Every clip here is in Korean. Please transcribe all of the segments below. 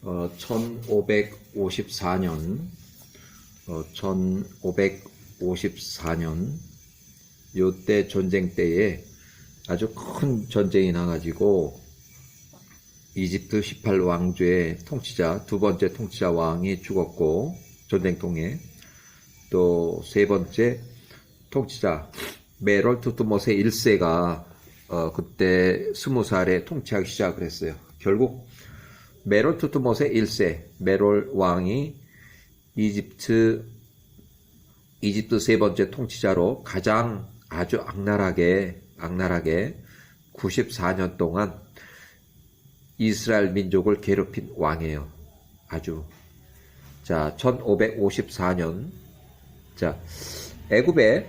1554년, 1554년, 요때 전쟁 때에 아주 큰 전쟁이 나가지고, 이집트 18왕조의 통치자, 두 번째 통치자 왕이 죽었고, 전쟁통에, 또 세 번째 통치자, 메롤 투트모세 1세가, 그때 20살에 통치하기 시작을 했어요. 결국, 메롤 투트모세 1세, 메롤 왕이 이집트 세 번째 통치자로 가장 아주 악랄하게 94년 동안 이스라엘 민족을 괴롭힌 왕이에요. 아주. 자, 1554년. 자, 애굽의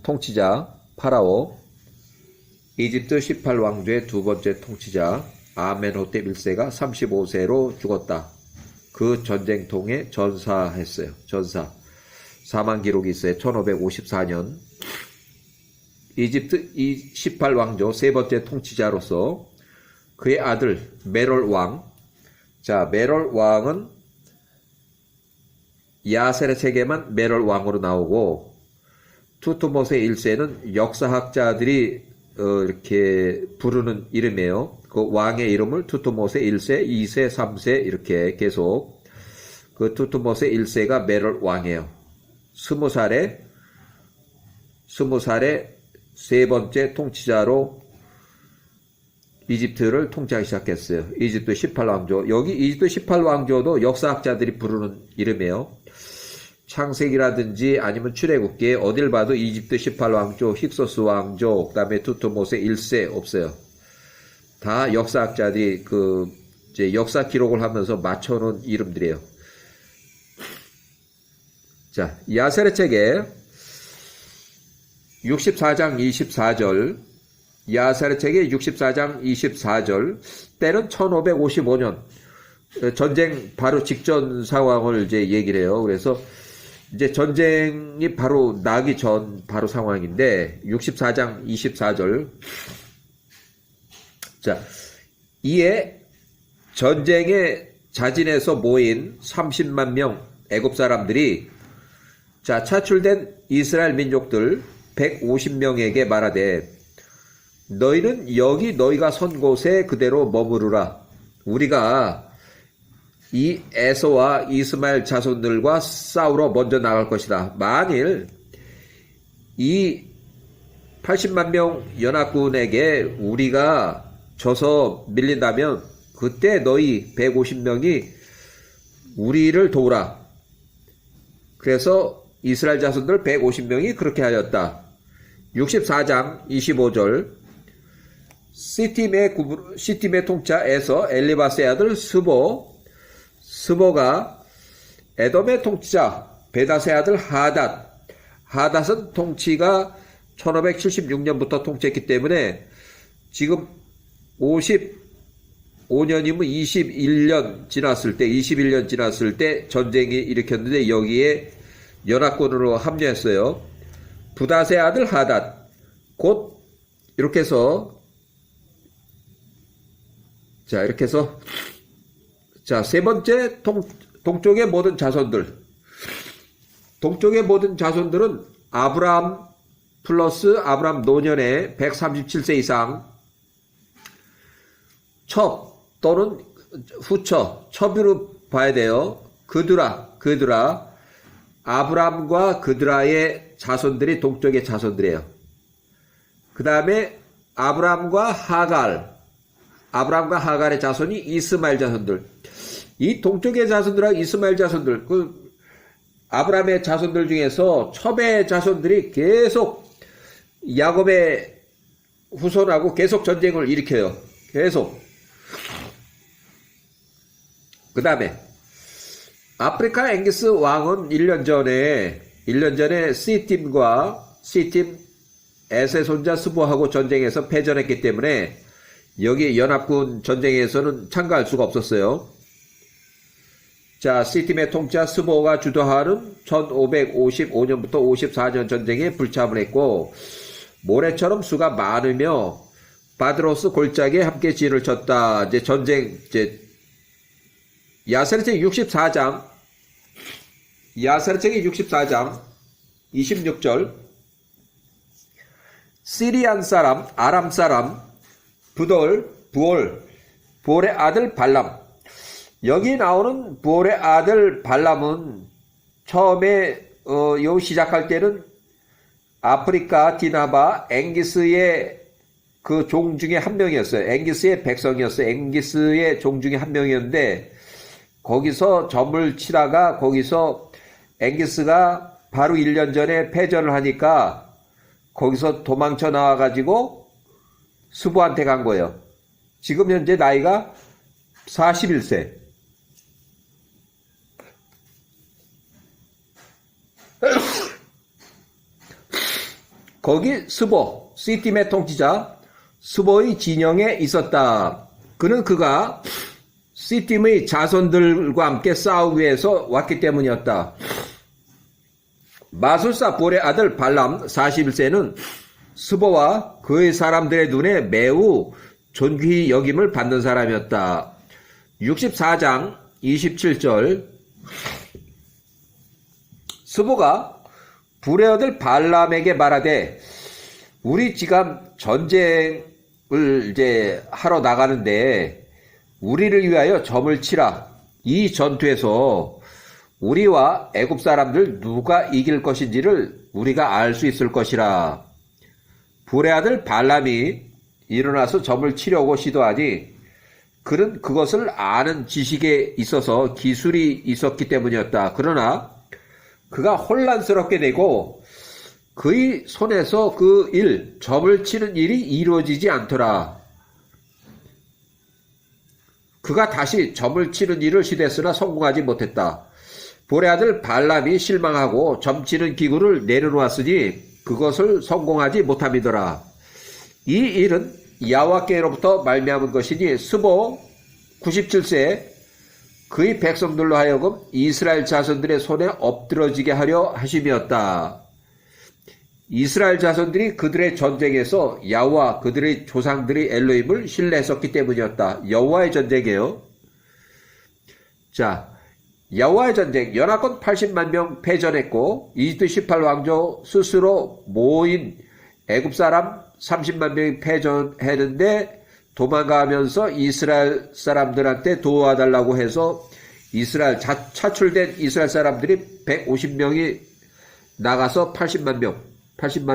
통치자 파라오, 이집트 18왕조의 두 번째 통치자 아멘호텝 1세가 35세로 죽었다. 그 전쟁통에 전사했어요. 전사. 사망 기록이 있어요. 1554년. 이집트 18왕조 세 번째 통치자로서 그의 아들 메롤 왕. 자, 메롤 왕은 야셀의 책에만 메롤 왕으로 나오고, 투트모세 1세는 역사학자들이 이렇게 부르는 이름이에요. 그 왕의 이름을 투트모세 1세, 2세, 3세 이렇게 계속. 그 투트모세 1세가 메롤 왕이에요. 20살에 세 번째 통치자로 이집트를 통치하기 시작했어요. 이집트 18왕조. 여기 이집트 18왕조도 역사학자들이 부르는 이름이에요. 창세기라든지 아니면 출애굽기에 어딜 봐도 이집트 18왕조, 힉소스 왕조, 그 다음에 투트모세 1세 없어요. 다 역사학자들이 이제 역사 기록을 하면서 맞춰놓은 이름들이에요. 자, 야셀의 책에 64장 24절, 야셀의 책에 64장 24절, 때는 1555년, 전쟁 바로 직전 상황을 이제 얘기를 해요. 그래서 이제 전쟁이 바로 나기 전 바로 상황인데, 64장 24절. 자, 이에 전쟁에 자진해서 모인 30만 명 애굽 사람들이, 자, 차출된 이스라엘 민족들 150명에게 말하되, 너희는 여기 너희가 선 곳에 그대로 머무르라. 우리가 이 에서와 이스마엘 자손들과 싸우러 먼저 나갈 것이다. 만일 이 80만 명 연합군에게 우리가 져서 밀린다면 그때 너희 150명이 우리를 도우라. 그래서 이스라엘 자손들 150명이 그렇게 하였다. 64장 25절, 시팀의 통치자에서 엘리바스의 아들 스보가 에돔의 통치자 베닷의 아들 하닷은 통치가 1576년부터 통치했기 때문에 지금 55년이면 21년 지났을 때 전쟁이 일으켰는데 여기에 연합군으로 합류했어요. 부닷의 아들 하닷, 곧 이렇게 해서 자, 세 번째 동쪽의 모든 자손들. 동쪽의 모든 자손들은 아브라함 플러스 아브라함 노년에 137세 이상, 첩 또는 후처, 첩으로 봐야 돼요. 그드라. 아브라함과 그드라의 자손들이 동쪽의 자손들이에요. 그 다음에 아브라함과 하갈의 자손이 이스마엘 자손들. 이 동쪽의 자손들하고 이스마엘 자손들, 아브라함의 자손들 중에서 첩의 자손들이 계속 야곱의 후손하고 계속 전쟁을 일으켜요. 계속. 그 다음에 아프리카 앵기스 왕은 1년 전에 시팀 에세 손자 스보하고 전쟁에서 패전했기 때문에 여기 연합군 전쟁에서는 참가할 수가 없었어요. 자, 시팀의 통치자 스보가 주도하는 1555년부터 54년 전쟁에 불참을 했고, 모래처럼 수가 많으며 바드로스 골짜기에 함께 진을 쳤다. 이제 전쟁, 이제, 야사르책 64장, 야사르책의 64장, 26절, 시리안 사람, 아람 사람, 부올의 아들 발람. 여기 나오는 부올의 아들 발람은 처음에, 요 시작할 때는 아프리카 디나바 앵기스의 그 종 중에 한 명이었어요. 앵기스의 백성이었어요. 앵기스의 종 중에 한 명이었는데, 거기서 점을 치다가 거기서 앵기스가 바로 1년 전에 패전을 하니까 거기서 도망쳐 나와가지고 수보한테 간 거예요. 지금 현재 나이가 41세. 거기 스보, 시팀의 통치자 스보의 진영에 있었다. 그가 시팀의 자손들과 함께 싸우기 위해서 왔기 때문이었다. 마술사 볼의 아들 발람 41세는 스보와 그의 사람들의 눈에 매우 존귀히 여김을 받는 사람이었다. 64장 27절 스보가 불의 아들 발람에게 말하되 우리 지금 전쟁을 이제 하러 나가는데 우리를 위하여 점을 치라. 이 전투에서 우리와 애굽 사람들 누가 이길 것인지를 우리가 알 수 있을 것이라. 불의 아들 발람이 일어나서 점을 치려고 시도하니 그는 그것을 아는 지식에 있어서 기술이 있었기 때문이었다. 그러나 그가 혼란스럽게 되고 그의 손에서 점을 치는 일이 이루어지지 않더라. 그가 다시 점을 치는 일을 시도했으나 성공하지 못했다. 볼의 아들 발람이 실망하고 점치는 기구를 내려놓았으니 그것을 성공하지 못함이더라. 이 일은 야훼께로부터 말미암은 것이니 스보 97세 그의 백성들로 하여금 이스라엘 자손들의 손에 엎드러지게 하려 하심이었다. 이스라엘 자손들이 그들의 전쟁에서 야훼 그들의 조상들이 엘로힘을 신뢰했었기 때문이었다. 여호와의 전쟁이에요. 자, 야훼의 전쟁, 연합군 80만 명 패전했고 이집트 18왕조 스스로 모인 애굽 사람 30만 명이 패전했는데 도망가면서 이스라엘 사람들한테 도와달라고 해서 차출된 이스라엘 사람들이 150명이 나가서 80만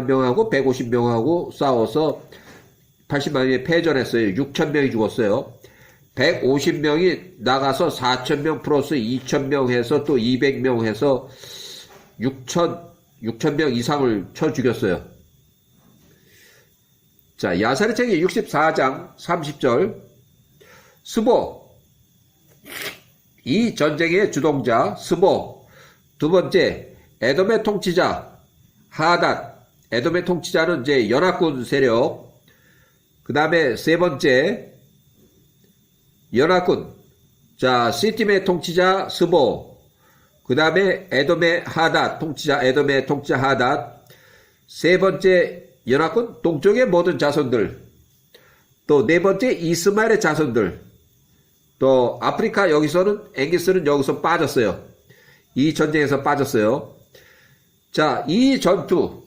명하고 150명하고 싸워서 80만 명이 패전했어요. 6천 명이 죽었어요. 150명이 나가서 4,000명 플러스 2,000명 해서 또 200명 해서 6,000명 이상을 쳐 죽였어요. 자, 야사르책의 64장 30절 스보 이 전쟁의 주동자 스보 두 번째 에돔의 통치자 하닷 에돔의 통치자는 이제 연합군 세력 그 다음에 세 번째 연합군 자 시팀의 통치자 스보 그 다음에 에돔의 하닷 통치자 에돔의 통치자 하닷 세 번째 연합군 동쪽의 모든 자손들 또 네 번째 이스마엘의 자손들 또 아프리카 여기서는 앵기스는 여기서 빠졌어요. 이 전쟁에서 빠졌어요. 자, 이 전투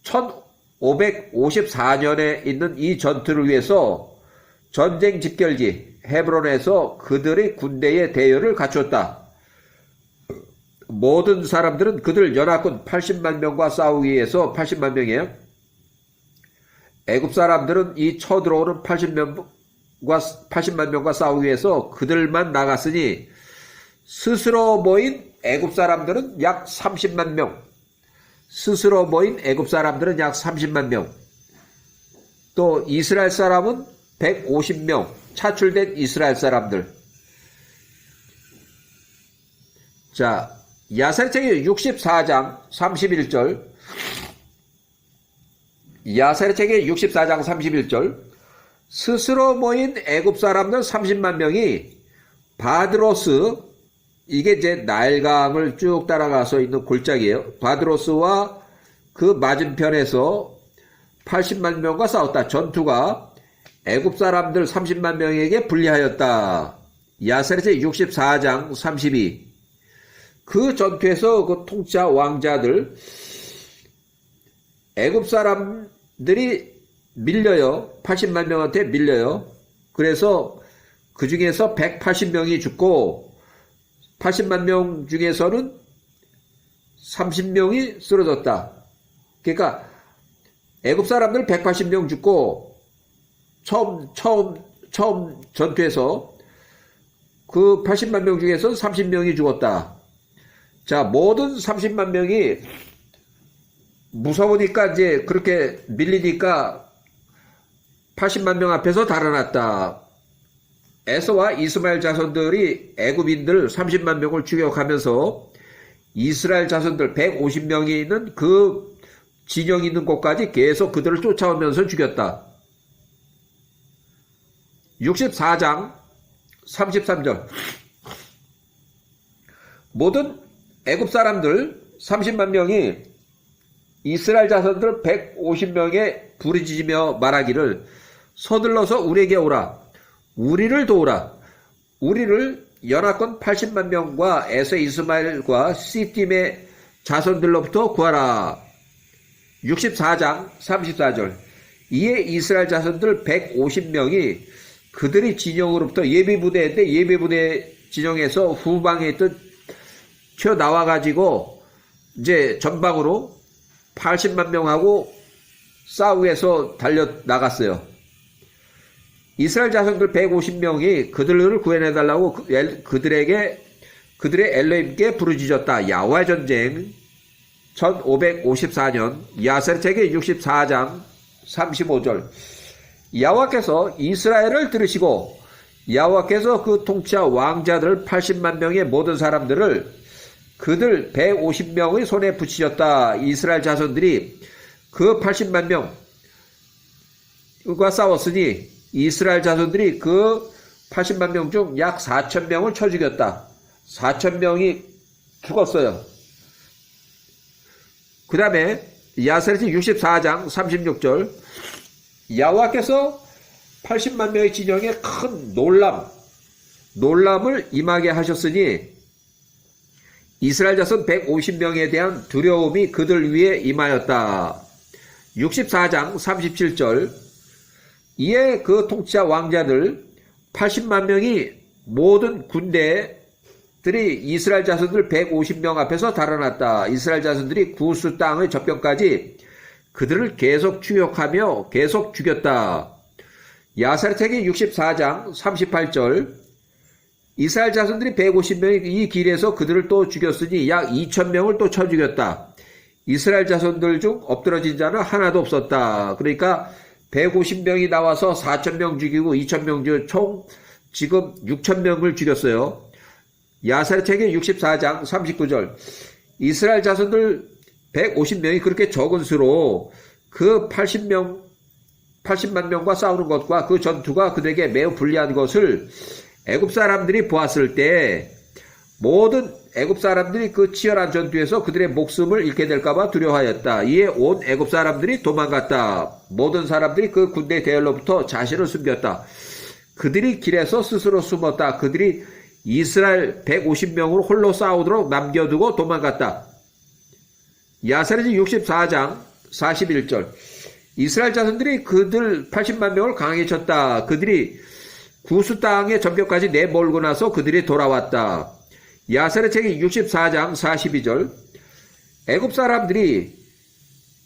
1554년에 있는 이 전투를 위해서 전쟁 집결지 헤브론에서 그들의 군대의 대여를 갖추었다. 모든 사람들은 그들 연합군 80만 명과 싸우기 위해서 80만 명이에요. 애굽 사람들은 이 쳐들어오는 80만 명과 싸우기 위해서 그들만 나갔으니 스스로 모인 애굽 사람들은 약 30만 명. 스스로 모인 애굽 사람들은 약 30만 명. 또 이스라엘 사람은 150명. 차출된 이스라엘 사람들. 자, 야사르책의 64장 31절. 야사르책의 64장 31절. 스스로 모인 애굽 사람들 30만 명이 바드로스 이게 이제 나일강을 쭉 따라가서 있는 골짜기예요. 바드로스와 그 맞은편에서 80만 명과 싸웠다. 전투가 애굽 사람들 30만 명에게 불리하였다. 야세르제 64장 32. 그 전투에서 그 통치자 왕자들 애굽 사람들이 밀려요. 80만 명한테 밀려요. 그래서 그 중에서 180명이 죽고 80만 명 중에서는 30명이 쓰러졌다. 그러니까 애굽 사람들 180명 죽고 처음 전투에서 그 80만 명 중에서 30명이 죽었다. 자, 모든 30만 명이 무서우니까 이제 그렇게 밀리니까 80만 명 앞에서 달아났다. 에서와 이스마엘 자손들이 애굽인들 30만 명을 추격하면서 이스라엘 자손들 150명이 있는 그 진영이 있는 곳까지 계속 그들을 쫓아오면서 죽였다. 64장 33절. 모든 애굽 사람들 30만 명이 이스라엘 자손들 150명에 부르짖으며 말하기를 서둘러서 우리에게 오라. 우리를 도우라. 우리를 연합군 80만 명과 에서 이스마엘과 시팀의 자손들로부터 구하라. 64장 34절. 이에 이스라엘 자손들 150명이 그들의 진영으로부터 예비부대인데 예비부대 진영에서 후방에 있던 튀어나와가지고 이제 전방으로 80만 명하고 싸우기 위해서 달려나갔어요. 이스라엘 자손들 150명이 그들을 구해내달라고 그들의 엘로힘께 부르짖었다. 야훼 전쟁 1554년 야세르책의 64장 35절. 야훼께서 이스라엘을 들으시고 야훼께서 그 통치자 왕자들 80만 명의 모든 사람들을 그들 150명의 손에 붙이셨다. 이스라엘 자손들이 그 80만 명과 싸웠으니 이스라엘 자손들이 그 80만 명 중 약 4천 명을 쳐 죽였다. 4천 명이 죽었어요. 그 다음에 야세르지 64장 36절. 야훼께서 80만 명의 진영에 큰 놀람을 임하게 하셨으니 이스라엘 자손 150명에 대한 두려움이 그들 위에 임하였다. 64장 37절. 이에 그 통치자 왕자들 80만 명이 모든 군대들이 이스라엘 자손들 150명 앞에서 달아났다. 이스라엘 자손들이 구스 땅의 접경까지 그들을 계속 추격하며 계속 죽였다. 야세르책의 64장 38절. 이스라엘 자손들이 150명이 이 길에서 그들을 또 죽였으니 약 2,000명을 또 쳐 죽였다. 이스라엘 자손들 중 엎드러진 자는 하나도 없었다. 그러니까 150명이 나와서 4,000명 죽이고 2,000명 죽이고 총 지금 6,000명을 죽였어요. 야세르책의 64장 39절. 이스라엘 자손들 150명이 그렇게 적은 수로 그 80만 명과 싸우는 것과 그 전투가 그들에게 매우 불리한 것을 애굽 사람들이 보았을 때 모든 애굽 사람들이 그 치열한 전투에서 그들의 목숨을 잃게 될까봐 두려워하였다. 이에 온 애굽 사람들이 도망갔다. 모든 사람들이 그 군대 대열로부터 자신을 숨겼다. 그들이 길에서 스스로 숨었다. 그들이 이스라엘 150명으로 홀로 싸우도록 남겨두고 도망갔다. 야세르지 64장 41절. 이스라엘 자손들이 그들 80만 명을 강하게 쳤다. 그들이 구스 땅의 전벽까지 내몰고 나서 그들이 돌아왔다. 야세르책이 64장 42절. 애굽 사람들이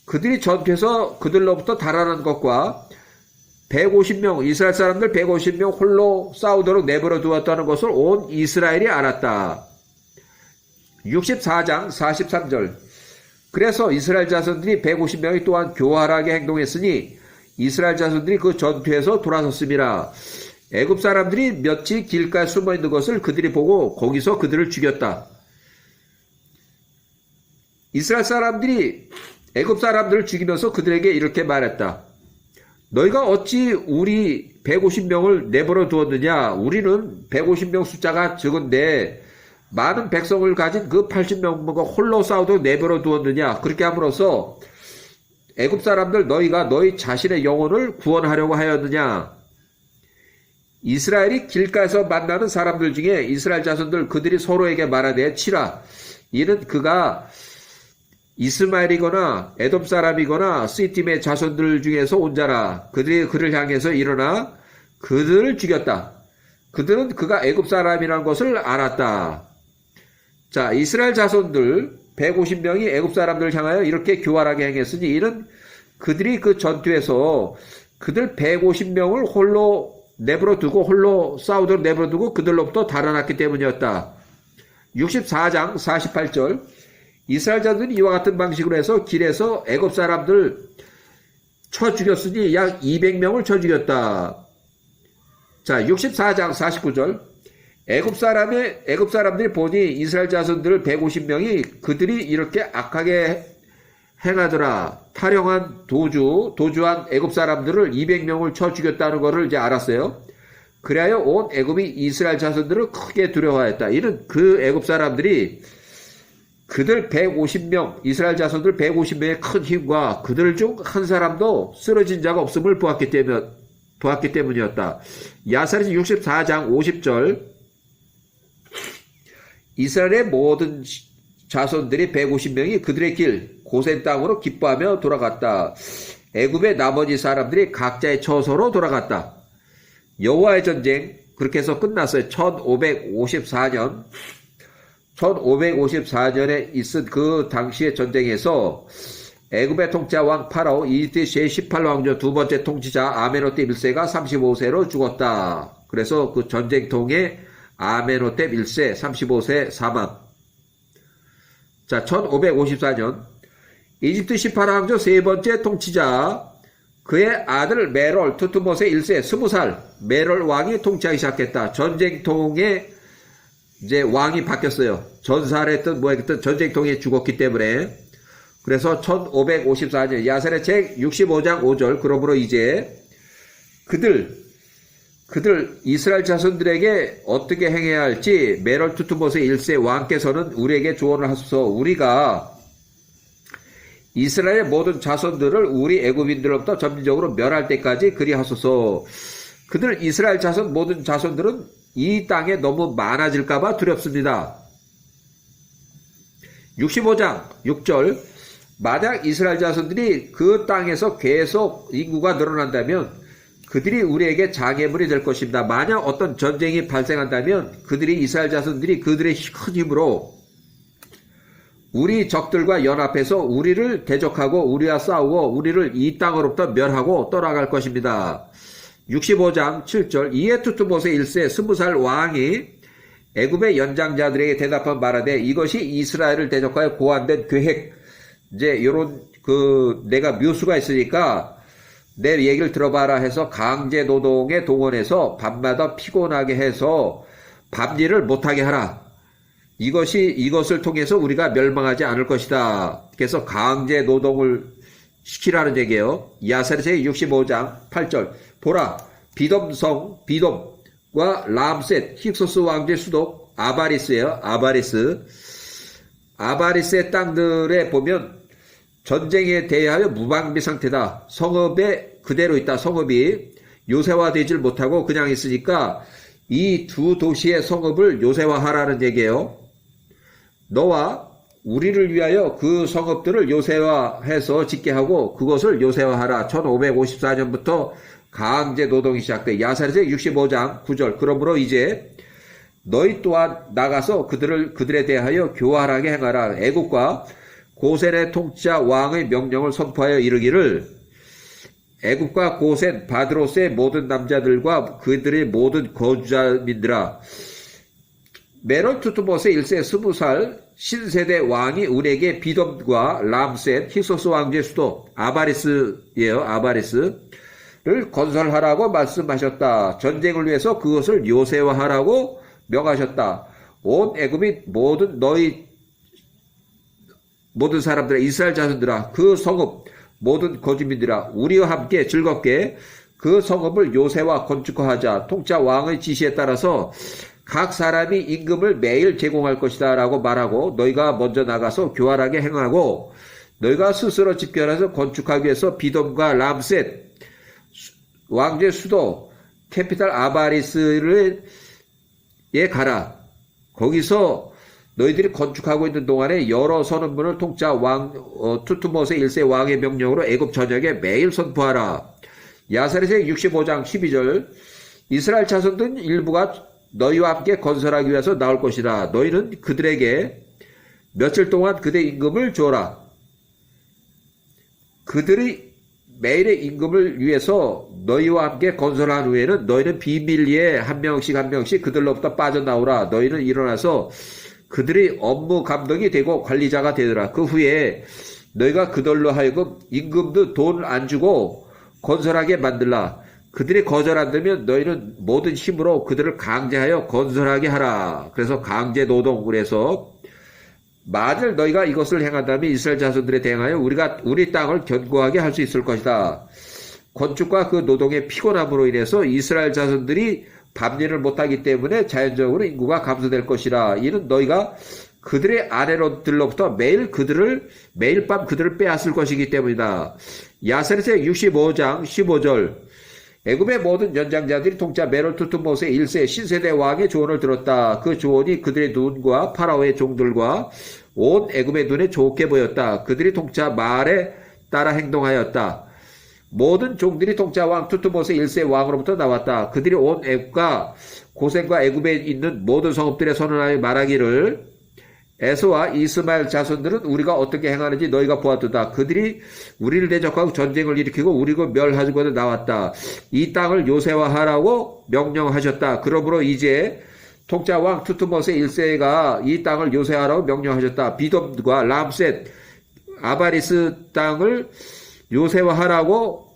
그들이 전투에서 그들로부터 달아난 것과 150명 이스라엘 사람들 150명 홀로 싸우도록 내버려 두었다는 것을 온 이스라엘이 알았다. 64장 43절. 그래서 이스라엘 자손들이 150명이 또한 교활하게 행동했으니 이스라엘 자손들이 그 전투에서 돌아섰음이라. 애굽 사람들이 며칠 길가에 숨어 있는 것을 그들이 보고 거기서 그들을 죽였다. 이스라엘 사람들이 애굽 사람들을 죽이면서 그들에게 이렇게 말했다. 너희가 어찌 우리 150명을 내버려 두었느냐? 우리는 150명 숫자가 적은데 많은 백성을 가진 그 80명과 홀로 싸우도록 내버려 두었느냐? 그렇게 함으로써 애굽 사람들 너희가 너희 자신의 영혼을 구원하려고 하였느냐? 이스라엘이 길가에서 만나는 사람들 중에 이스라엘 자손들 그들이 서로에게 말하되 치라. 이는 그가 이스마엘이거나 에돔 사람이거나 스팀의 자손들 중에서 온 자라. 그들이 그를 향해서 일어나 그들을 죽였다. 그들은 그가 애굽 사람이라는 것을 알았다. 자, 이스라엘 자손들 150명이 애굽 사람들을 향하여 이렇게 교활하게 행했으니 이는 그들이 그 전투에서 그들 150명을 홀로 내버려 두고 홀로 싸우도록 내버려 두고 그들로부터 달아났기 때문이었다. 64장 48절 이스라엘 자들이 이와 같은 방식으로 해서 길에서 애굽 사람들 쳐 죽였으니 약 200명을 쳐 죽였다. 자, 64장 49절 애굽 사람들이 보니 이스라엘 자손들 150명이 그들이 이렇게 악하게 행하더라. 타령한 도주한 애굽 사람들을 200명을 쳐 죽였다는 것을 이제 알았어요. 그래야 온 애굽이 이스라엘 자손들을 크게 두려워하였다. 이는 그 애굽 사람들이 그들 150명, 이스라엘 자손들 150명의 큰 힘과 그들 중 한 사람도 쓰러진 자가 없음을 보았기 때문이었다. 야사리스 64장 50절 이스라엘의 모든 자손들이 150명이 그들의 길 고센 땅으로 기뻐하며 돌아갔다. 애굽의 나머지 사람들이 각자의 처소로 돌아갔다. 여호와의 전쟁 그렇게 해서 끝났어요. 1554년에 있은 그 당시의 전쟁에서 애굽의 통치자 왕 파라오 이집트 제18왕조 두 번째 통치자 아메노텝 1세가 35세로 죽었다. 그래서 그 전쟁통에 아메노텝 1세 35세 사망. 자, 1554년 이집트 18왕조 세 번째 통치자 그의 아들 메롤 투투모세 1세 20살 메롤 왕이 통치하기 시작했다. 전쟁통에 이제 왕이 바뀌었어요. 전사를 했던 뭐했던 전쟁통에 죽었기 때문에. 그래서 1554년 야셀의 책 65장 5절 그러므로 이제 그들 이스라엘 자손들에게 어떻게 행해야 할지 메롤 투투모세 1세 왕께서는 우리에게 조언을 하소서. 우리가 이스라엘의 모든 자손들을 우리 애굽인들로부터 점진적으로 멸할 때까지 그리하소서. 그들 이스라엘 자손 모든 자손들은 이 땅에 너무 많아질까봐 두렵습니다. 65장 6절 만약 이스라엘 자손들이 그 땅에서 계속 인구가 늘어난다면 그들이 우리에게 장애물이 될 것입니다. 만약 어떤 전쟁이 발생한다면 그들이 이스라엘 자손들이 그들의 큰 힘으로 우리 적들과 연합해서 우리를 대적하고 우리와 싸우고 우리를 이 땅으로부터 멸하고 떠나갈 것입니다. 65장 7절 이에 투투모세 1세 20살 왕이 애굽의 연장자들에게 대답한 말하되 이것이 이스라엘을 대적하여 고안된 계획. 이제 요런 내가 묘수가 있으니까 내 얘기를 들어봐라 해서 강제 노동에 동원해서 밤마다 피곤하게 해서 밤일을 못하게 하라. 이것을 통해서 우리가 멸망하지 않을 것이다. 그래서 강제 노동을 시키라는 얘기예요. 야사리스 65장 8절 보라 비돔과 람셋 힉소스 왕제 수도 아바리스예요. 아바리스의 땅들에 보면 전쟁에 대하여 무방비 상태다. 성읍에 그대로 있다. 성읍이 요새화되질 못하고 그냥 있으니까 이 두 도시의 성읍을 요새화하라는 얘기예요. 너와 우리를 위하여 그 성읍들을 요새화해서 짓게 하고 그것을 요새화하라. 1554년부터 강제 노동이 시작돼. 야사리스 65장 9절 그러므로 이제 너희 또한 나가서 그들에 대하여 교활하게 행하라. 애굽과 고센의 통치자 왕의 명령을 선포하여 이르기를 애굽과 고센 바드로스의 모든 남자들과 그들의 모든 거주자민들아 메롤 투투모세 1세 20살 신세대 왕이 우리에게 비돔과 람셋 힉소스 왕제 수도 아바리스예요. 아바리스를 건설하라고 말씀하셨다. 전쟁을 위해서 그것을 요새화하라고 명하셨다. 온 애굽이 모든 사람들아 이스라엘 자손들아 그 성읍 모든 거주민들아 우리와 함께 즐겁게 그 성읍을 요새화 건축하자. 통치자 왕의 지시에 따라서 각 사람이 임금을 매일 제공할 것이다 라고 말하고 너희가 먼저 나가서 교활하게 행하고 너희가 스스로 집결해서 건축하기 위해서 비돔과 람셋 왕제 수도 캐피탈 아바리스에 가라. 거기서 너희들이 건축하고 있는 동안에 여러 선언문을 통짜 투트모세 1세 왕의 명령으로 애굽 전역에 매일 선포하라. 야사렛의 65장 12절 이스라엘 자손들은 일부가 너희와 함께 건설하기 위해서 나올 것이다. 너희는 그들에게 며칠 동안 그들의 임금을 줘라. 그들이 매일의 임금을 위해서 너희와 함께 건설한 후에는 너희는 비밀리에 한 명씩 그들로부터 빠져나오라. 너희는 일어나서 그들이 업무 감독이 되고 관리자가 되더라. 그 후에 너희가 그들로 하여금 임금도 돈을 안 주고 건설하게 만들라. 그들이 거절 안 되면 너희는 모든 힘으로 그들을 강제하여 건설하게 하라. 그래서 강제 노동을 해서 만일 너희가 이것을 행한다면 이스라엘 자손들에 대항하여 우리 땅을 견고하게 할 수 있을 것이다. 건축과 그 노동의 피곤함으로 인해서 이스라엘 자손들이 밤일을 못하기 때문에 자연적으로 인구가 감소될 것이라. 이는 너희가 그들의 아내로들로부터 매일 밤 그들을 빼앗을 것이기 때문이다. 야사렛의 65장 15절 애굽의 모든 연장자들이 통짜 메롤 투트모세 1세 신세대 왕의 조언을 들었다. 그 조언이 그들의 눈과 파라오의 종들과 온 애굽의 눈에 좋게 보였다. 그들이 통짜 말에 따라 행동하였다. 모든 종들이 통짜 왕 투트모세 1세 왕으로부터 나왔다. 그들이 온 애굽과 고센과 애굽에 있는 모든 성읍들에 선언하여 말하기를 에서와 이스마엘 자손들은 우리가 어떻게 행하는지 너희가 보았도다. 그들이 우리를 대적하고 전쟁을 일으키고 우리를 멸하고도 나왔다. 이 땅을 요새화하라고 명령하셨다. 그러므로 이제 통짜 왕 투트모세 1세가 이 땅을 요새하라고 명령하셨다. 비돔과 람셋, 아바리스 땅을 요새화하라고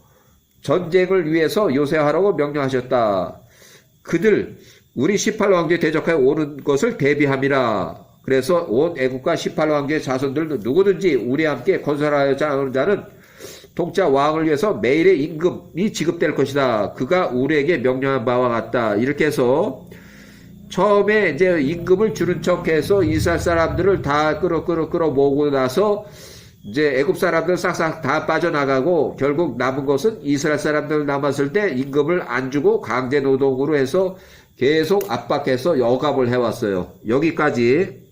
전쟁을 위해서 요새하라고 명령하셨다. 그들 우리 18왕조에 대적하여 오는 것을 대비함이라. 그래서 온 애국과 18왕조의 자손들도 누구든지 우리와 함께 건설하여자 하는 자는 통짜 왕을 위해서 매일의 임금이 지급될 것이다. 그가 우리에게 명령한 바와 같다. 이렇게 해서 처음에 이제 임금을 주는 척해서 이스라엘 사람들을 다 끌어 모으고 나서 이제 애굽 사람들 싹싹 다 빠져나가고 결국 남은 것은 이스라엘 사람들 남았을 때 임금을 안 주고 강제 노동으로 해서 계속 압박해서 억압을 해왔어요. 여기까지